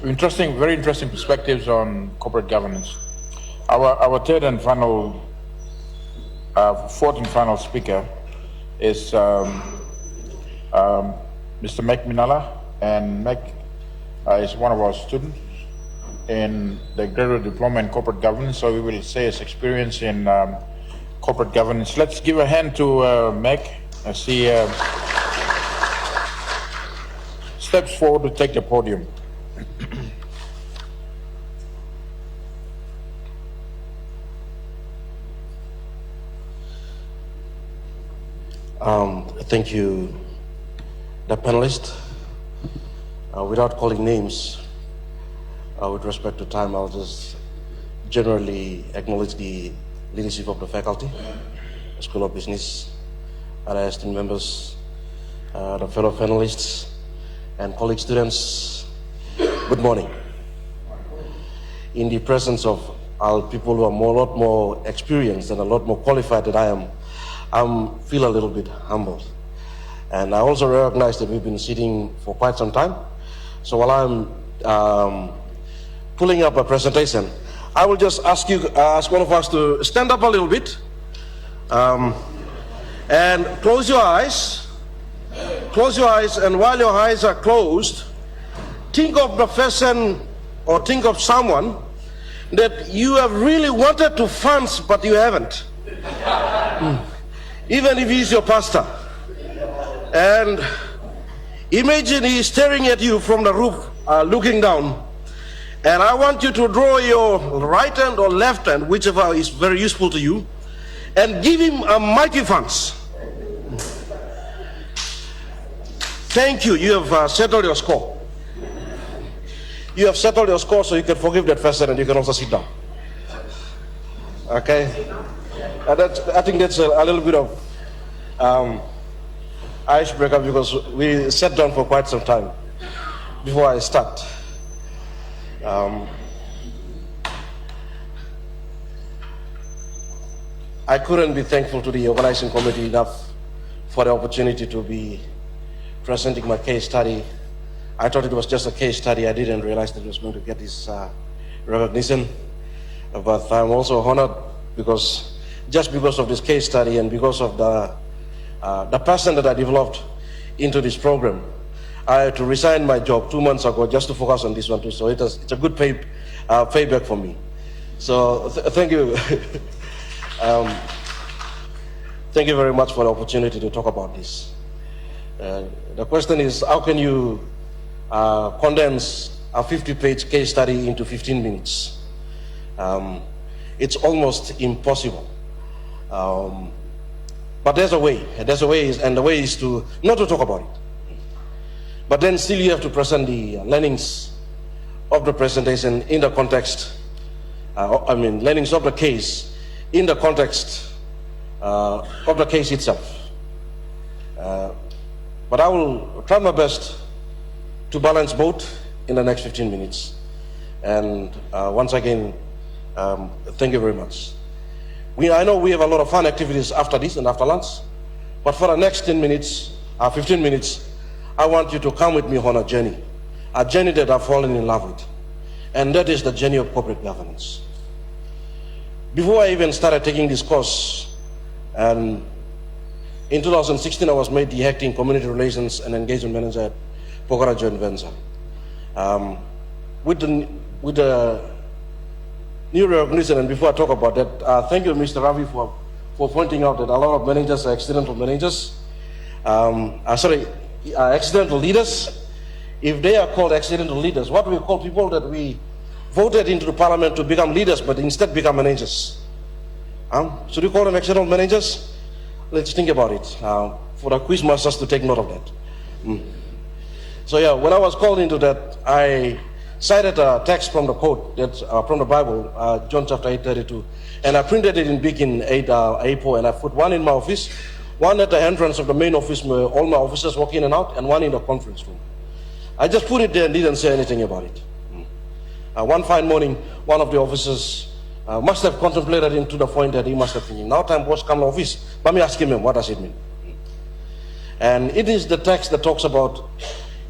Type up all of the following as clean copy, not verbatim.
Very interesting perspectives on corporate governance. Our third and final, fourth and final speaker is Mr. MECK Minnala, and MECK is one of our students in the graduate diploma in corporate governance, so we will say his experience in corporate governance. Let's give a hand to MECK as he steps forward to take the podium. Thank you, the panelists. Without calling names, with respect to time, I'll just generally acknowledge the leadership of the faculty, the School of Business, other esteemed members, the fellow panelists, and colleague students. Good morning. In the presence of people who are a lot more experienced and a lot more qualified than I am, I feel a little bit humbled. And I also recognize that we've been sitting for quite some time. So while I'm pulling up a presentation, I will just ask one of us to stand up a little bit and close your eyes. Close your eyes, and while your eyes are closed, think of the person or think of someone that you have really wanted to fund, but you haven't. Even if he's your pastor. And imagine he's staring at you from the roof, looking down. And I want you to draw your right hand or left hand, whichever is very useful to you, and give him a mighty funds. Thank you. You have settled your score. You have settled your score, so you can forgive that person and you can also sit down. Okay? I think that's a little bit of icebreaker, because we sat down for quite some time before I start. I couldn't be thankful to the organizing committee enough for the opportunity to be presenting my case study. I thought it was just a case study. I didn't realize that it was going to get this recognition. But I'm also honored because of this case study and because of the passion that I developed into this program, I had to resign my job 2 months ago just to focus on this one too. So it's a good payback for me. So thank you. Thank you very much for the opportunity to talk about this. The question is, how can you condense a 50-page case study into 15 minutes? It's almost impossible. But there's a way, and the way is to not to talk about it. But then still you have to present the learnings of the presentation in the context, learnings of the case in the context of the case itself. But I will try my best to balance both in the next 15 minutes. And once again, thank you very much. I know we have a lot of fun activities after this and after lunch, but for the next 15 minutes, I want you to come with me on a journey that I've fallen in love with, and that is the journey of corporate governance. Before I even started taking this course, and in 2016 I was made the acting community relations and engagement manager at Pokhara Joint Venture. With the new recognition, and before I talk about that, thank you, Mr. Ravi, for pointing out that a lot of managers are accidental managers. Accidental leaders. If they are called accidental leaders, what we call people that we voted into the parliament to become leaders, but instead become managers. Should we call them accidental managers? Let's think about it. For the quiz masters to take note of that. So yeah, when I was called into that, I cited a text from the quote from the Bible, John chapter 8:32, and I printed it in big in A4, and I put one in my office, one at the entrance of the main office where all my officers walk in and out, and one in the conference room. I just put it there and didn't say anything about it. One fine morning, one of the officers must have contemplated into the point that he must have thinking, now time boss come to office, let me ask him, what does it mean? And it is the text that talks about,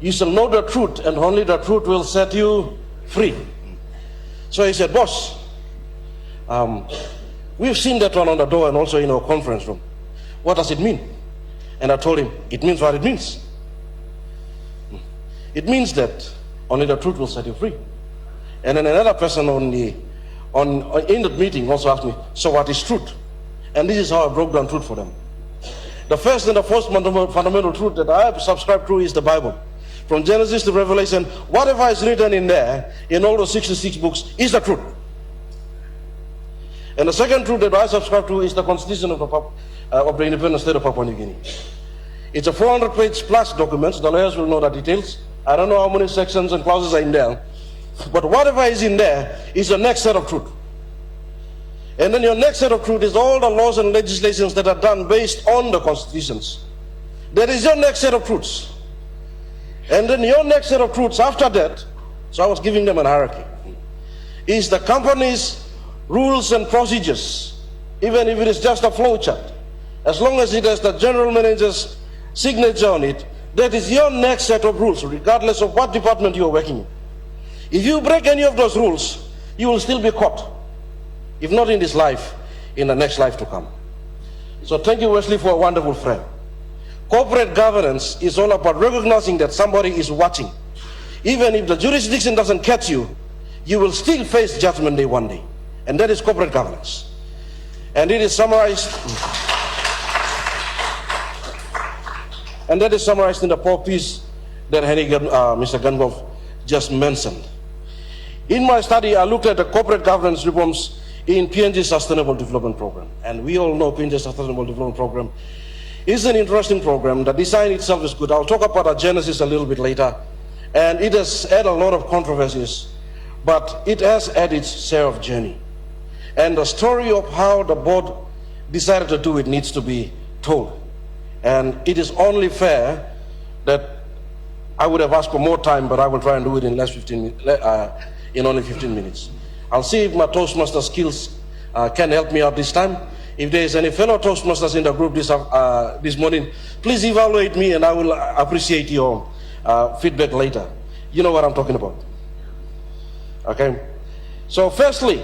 you shall know the truth, and only the truth will set you free. So he said, boss, we've seen that one on the door and also in our conference room. What does it mean? And I told him, it means what it means. It means that only the truth will set you free. And then another person in that meeting also asked me, so what is truth? And this is how I broke down truth for them. The first and the first fundamental truth that I have subscribed to is the Bible. From Genesis to Revelation, whatever is written in there, in all those 66 books, is the truth. And the second truth that I subscribe to is the Constitution of the Independent State of Papua New Guinea. It's a 400-page plus document. The lawyers will know the details. I don't know how many sections and clauses are in there. But whatever is in there is the next set of truth. And then your next set of truth is all the laws and legislations that are done based on the constitutions. That is your next set of truths. And then your next set of truths after that, so I was giving them an hierarchy, is the company's rules and procedures, even if it is just a flow chart. As long as it has the general manager's signature on it, that is your next set of rules, regardless of what department you are working in. If you break any of those rules, you will still be caught. If not in this life, in the next life to come. So thank you, Wesley, for a wonderful friend. Corporate governance is all about recognizing that somebody is watching. Even if the jurisdiction doesn't catch you, you will still face judgment day one day. And that is corporate governance. And it is summarized in the 4 piece that Mr. Gangov just mentioned. In my study, I looked at the corporate governance reforms in PNG Sustainable Development Program. And we all know PNG Sustainable Development Program is an interesting program. The design itself is good. I'll talk about the genesis a little bit later. And it has had a lot of controversies, but it has had its share of journey. And the story of how the board decided to do it needs to be told. And it is only fair that I would have asked for more time, but I will try and do it in only 15 minutes. I'll see if my Toastmaster skills can help me out this time. If there is any fellow Toastmasters in the group this morning, please evaluate me and I will appreciate your feedback later. You know what I'm talking about. Okay? So firstly,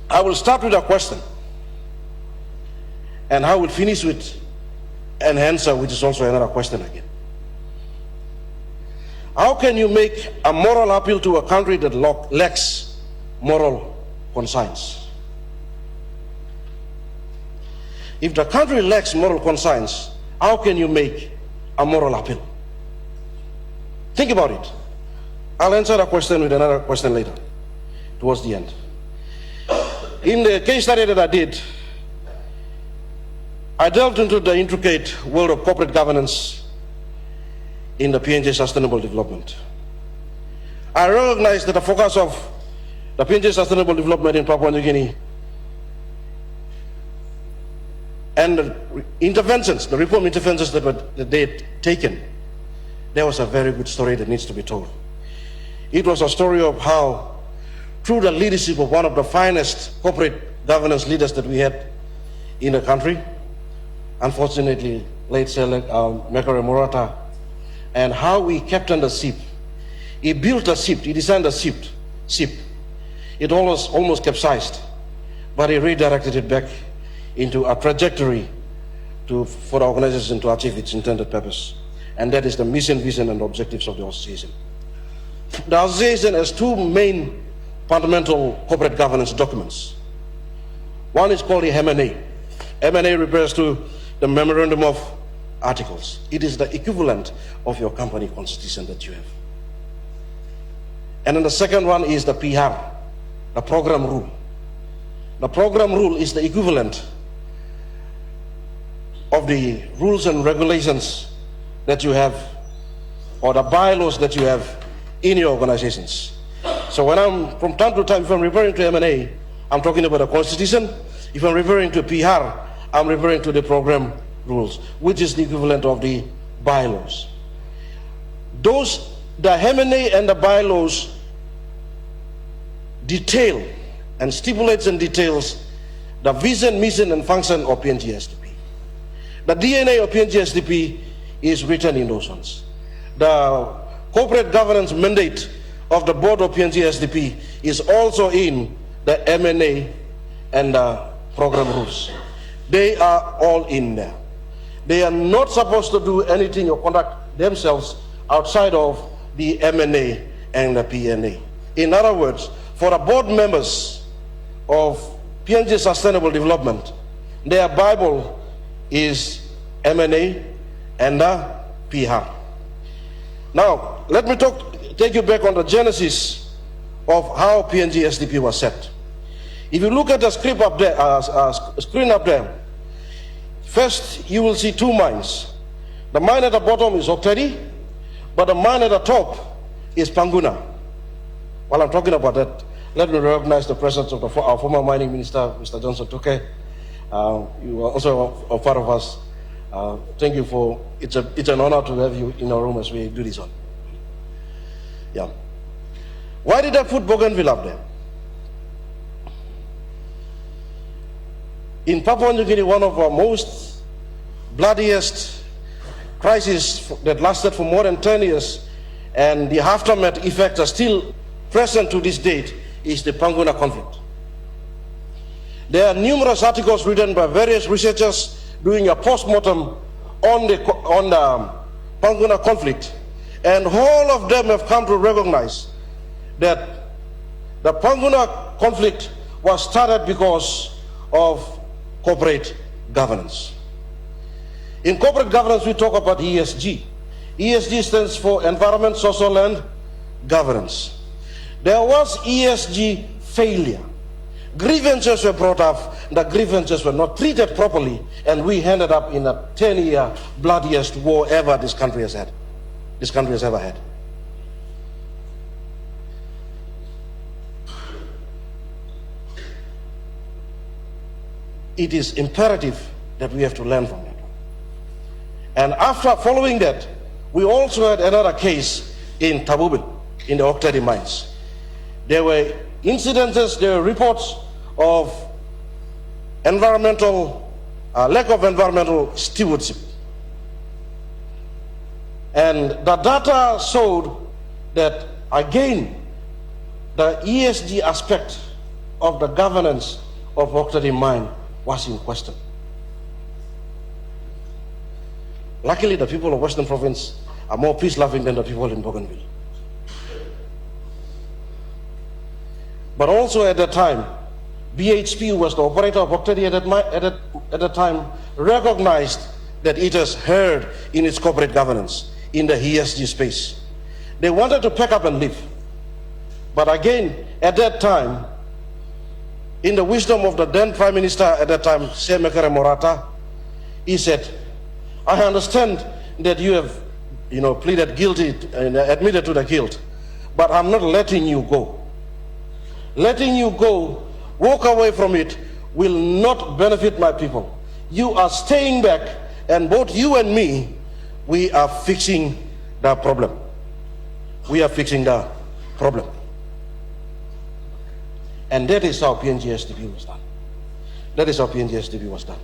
I will start with a question. And I will finish with an answer, which is also another question again. How can you make a moral appeal to a country that lacks moral conscience? If the country lacks moral conscience, how can you make a moral appeal? Think about it. I'll answer that question with another question later, towards the end. In the case study that I did, I delved into the intricate world of corporate governance in the PNG Sustainable Development. I recognized that the focus of the PNG Sustainable Development in Papua New Guinea and the interventions, the reform interventions that they had taken, there was a very good story that needs to be told. It was a story of how, through the leadership of one of the finest corporate governance leaders that we had in the country, unfortunately, late Mekare Morata, and how we captained the ship. He built a ship, he designed a ship. It almost capsized, but he redirected it back into a trajectory for the organization to achieve its intended purpose. And that is the mission, vision, and objectives of the association. The association has 2 main fundamental corporate governance documents. One is called the M&A. M&A refers to the Memorandum of Articles. It is the equivalent of your company constitution that you have. And then the second one is the PR, the program rule. The program rule is the equivalent of the rules and regulations that you have, or the bylaws that you have in your organizations. So when from time to time, if I'm referring to M&A, I'm talking about the constitution. If I'm referring to PR, I'm referring to the program rules, which is the equivalent of the bylaws. The M&A and the bylaws detail and stipulates and details the vision, mission, and function of PNG SDP. The DNA of PNG SDP is written in those ones. The corporate governance mandate of the board of PNG SDP is also in the M&A and the program rules. They are all in there. They are not supposed to do anything or conduct themselves outside of the M&A and the PNA. In other words, for the board members of PNG Sustainable Development, their Bible is M&A and the PR. Now, let me take you back on the genesis of how PNG SDP was set. If you look at the screen up there, first you will see two mines. The mine at the bottom is Oktedi, but the mine at the top is Panguna. While I'm talking about that, let me recognize the presence of our former mining minister, Mr. Johnson Toke. You are also a part of us. Thank you for, it's an honor to have you in our room as we do this one. Yeah. Why did I put Bougainville up there? In Papua New Guinea, one of our most bloodiest crises that lasted for more than 10 years, and the aftermath effects are still present to this date, is the Panguna conflict. There are numerous articles written by various researchers doing a post-mortem on the Panguna conflict, and all of them have come to recognize that the Panguna conflict was started because of corporate governance. In corporate governance, we talk about ESG. ESG stands for Environment, Social, and Governance. There was ESG failure. Grievances were brought up, the grievances were not treated properly, and we ended up in a 10-year bloodiest war ever this country has had. This country has ever had. It is imperative that we have to learn from that. And after following that, we also had another case in Tabubin, in the Oktedi mines. There were incidences, there were reports of environmental, lack of environmental stewardship. And the data showed that, again, the ESG aspect of the governance of Oktedi mine was in question. Luckily, the people of Western Province are more peace-loving than the people in Bougainville. But also at that time, BHP, who was the operator of Oktedi at that time, recognized that it has erred in its corporate governance in the ESG space. They wanted to pack up and leave. But again, at that time, in the wisdom of the then Prime Minister at that time, Semekere Morata, he said, I understand that you have, pleaded guilty and admitted to the guilt, but I'm not letting you go. Letting you go, walk away from it, will not benefit my people. You are staying back, and both you and me, we are fixing the problem. We are fixing the problem. And that is how PNG SDP was done. That is how PNG SDP was done.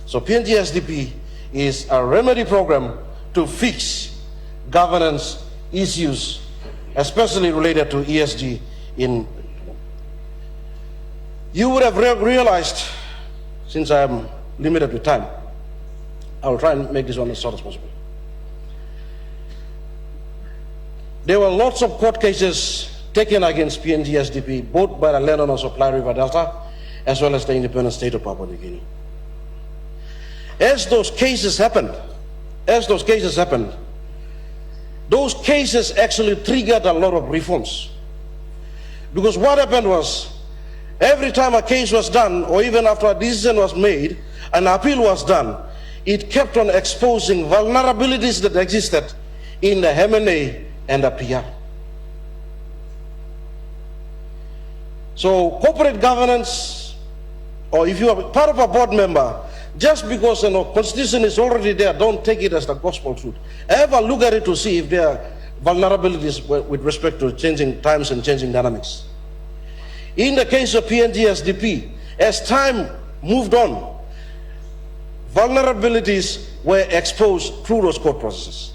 So PNG SDP is a remedy program to fix governance issues, especially related to ESG in. You would have realized, since I am limited with time, I will try and make this one as short as possible. There were lots of court cases taken against PNG SDP, both by the landowners of Supply River Delta, as well as the independent state of Papua New Guinea. As those cases happened, those cases actually triggered a lot of reforms. Because what happened was, every time a case was done, or even after a decision was made, an appeal was done, it kept on exposing vulnerabilities that existed in the M&A and the PR. So corporate governance, or if you are part of a board member, just because constitution is already there, don't take it as the gospel truth. Ever look at it to see if there are vulnerabilities with respect to changing times and changing dynamics. In the case of PNG SDP, as time moved on, vulnerabilities were exposed through those court processes.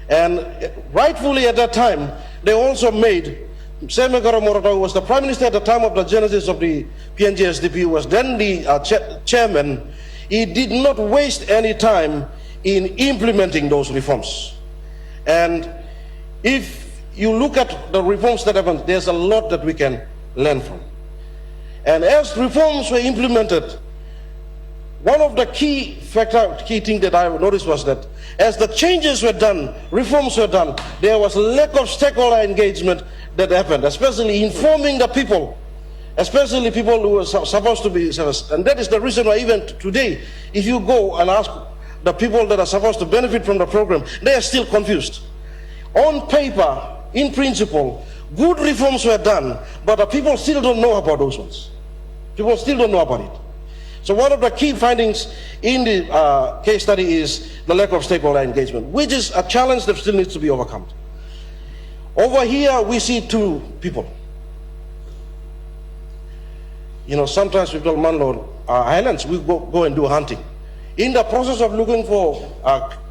And rightfully at that time, they also made, Seme Morata, who was the Prime Minister at the time of the genesis of the PNG SDP, was then the chairman. He did not waste any time in implementing those reforms. And if you look at the reforms that happened, there's a lot that we can learn from. And as reforms were implemented, one of the key things that I noticed was that as the changes were done, reforms were done, there was a lack of stakeholder engagement that happened, especially informing the people, especially people who were supposed to be serviced. And that is the reason why even today, if you go and ask the people that are supposed to benefit from the program, they are still confused. On paper, in principle, good reforms were done, but the people still don't know about those ones. People still don't know about it. So one of the key findings in the case study is the lack of stakeholder engagement, which is a challenge that still needs to be overcome. Over here, we see two people. You know, sometimes we tell landlord islands, we go and do hunting. In the process of looking for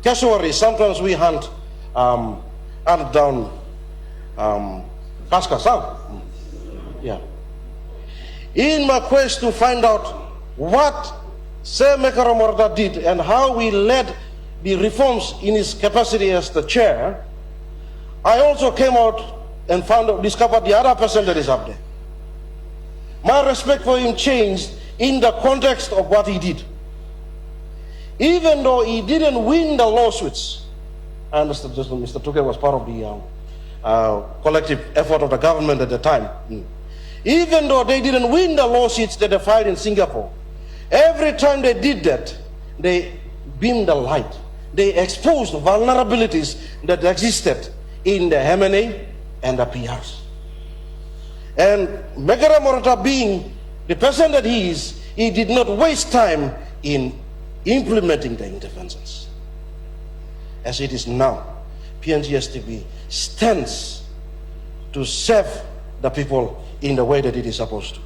cassowaries, sometimes we hunt down Kaskasau. Yeah. In my quest to find out what Sir Mekaramorda did and how he led the reforms in his capacity as the chair, I also came out and discovered the other person that is up there. My respect for him changed in the context of what he did. Even though he didn't win the lawsuits, I understand Mr. Tuke was part of the collective effort of the government at the time. Even though they didn't win the lawsuits that they filed in Singapore, every time they did that, they beamed the light. They exposed vulnerabilities that existed in the M&A and the PRs. And Megara Morata, being the person that he is, he did not waste time in implementing the interventions. As it is now, PNG STB stands to serve the people in the way that it is supposed to.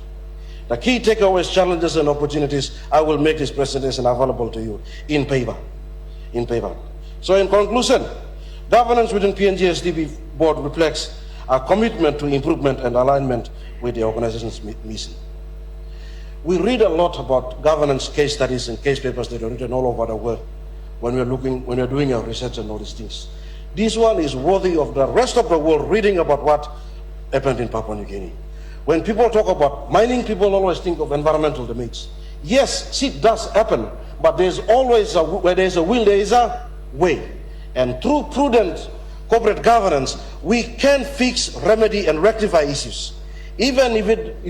The key takeaways, challenges, and opportunities, I will make this presentation available to you in paper. So in conclusion, governance within PNG STB board reflects a commitment to improvement and alignment with the organization's mission. We read a lot about governance case studies and case papers that are written all over the world when we're doing our research and all these things. This one is worthy of the rest of the world reading about what happened in Papua New Guinea. When people talk about mining, people always think of environmental damage. Yes, it does happen, but there's always where there's a will, there is a way. And through prudent corporate governance, we can fix, remedy, and rectify issues. Even if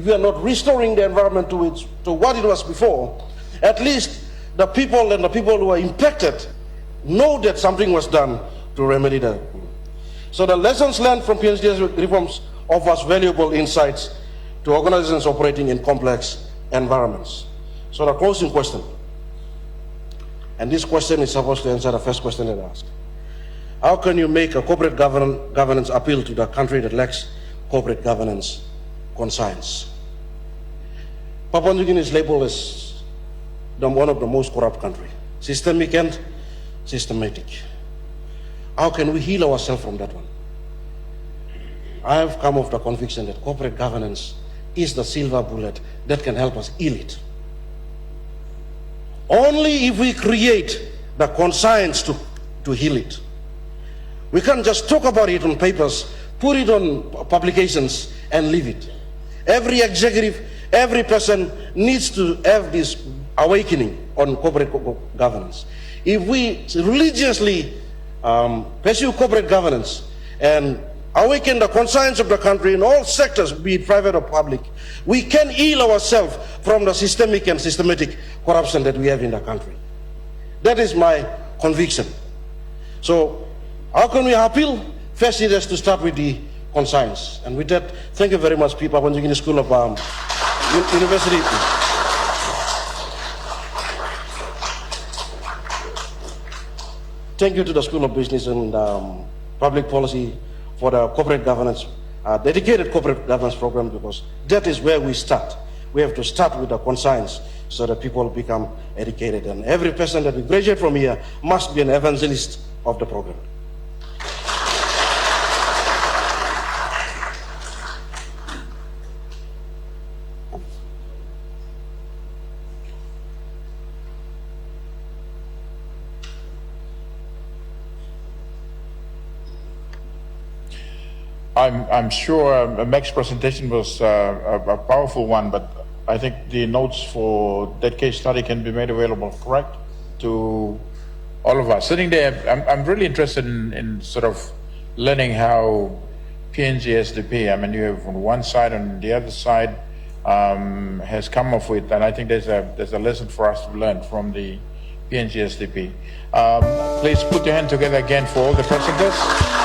we are not restoring the environment to what it was before, at least the people who are impacted know that something was done to remedy that. So the lessons learned from PNG reforms offers valuable insights to organizations operating in complex environments. So the closing question, and this question is supposed to answer the first question that I asked. How can you make a corporate governance appeal to the country that lacks corporate governance conscience? Papua New Guinea is labeled as one of the most corrupt countries, systemic and systematic. How can we heal ourselves from that one? I have come of the conviction that corporate governance is the silver bullet that can help us heal it. Only if we create the conscience to heal it. We can't just talk about it on papers, put it on publications and leave it. Every executive, every person needs to have this awakening on corporate governance. If we religiously pursue corporate governance and awaken the conscience of the country in all sectors, be it private or public, we can heal ourselves from the systemic and systematic corruption that we have in the country. That is my conviction. So how can we appeal? First, it has to start with the conscience. And with that, thank you very much, Papua New Guinea School of University. Thank you to the School of Business and Public Policy for the corporate governance, dedicated corporate governance program, because that is where we start. We have to start with the conscience so that people become educated. And every person that we graduate from here must be an evangelist of the program. I'm sure MEC's presentation was a powerful one, but I think the notes for that case study can be made available, correct, to all of us. Sitting there, I'm really interested in sort of learning how PNG SDP, I mean, you have on one side and the other side has come up with, and I think there's a lesson for us to learn from the PNG SDP. Please put your hand together again for all the presenters.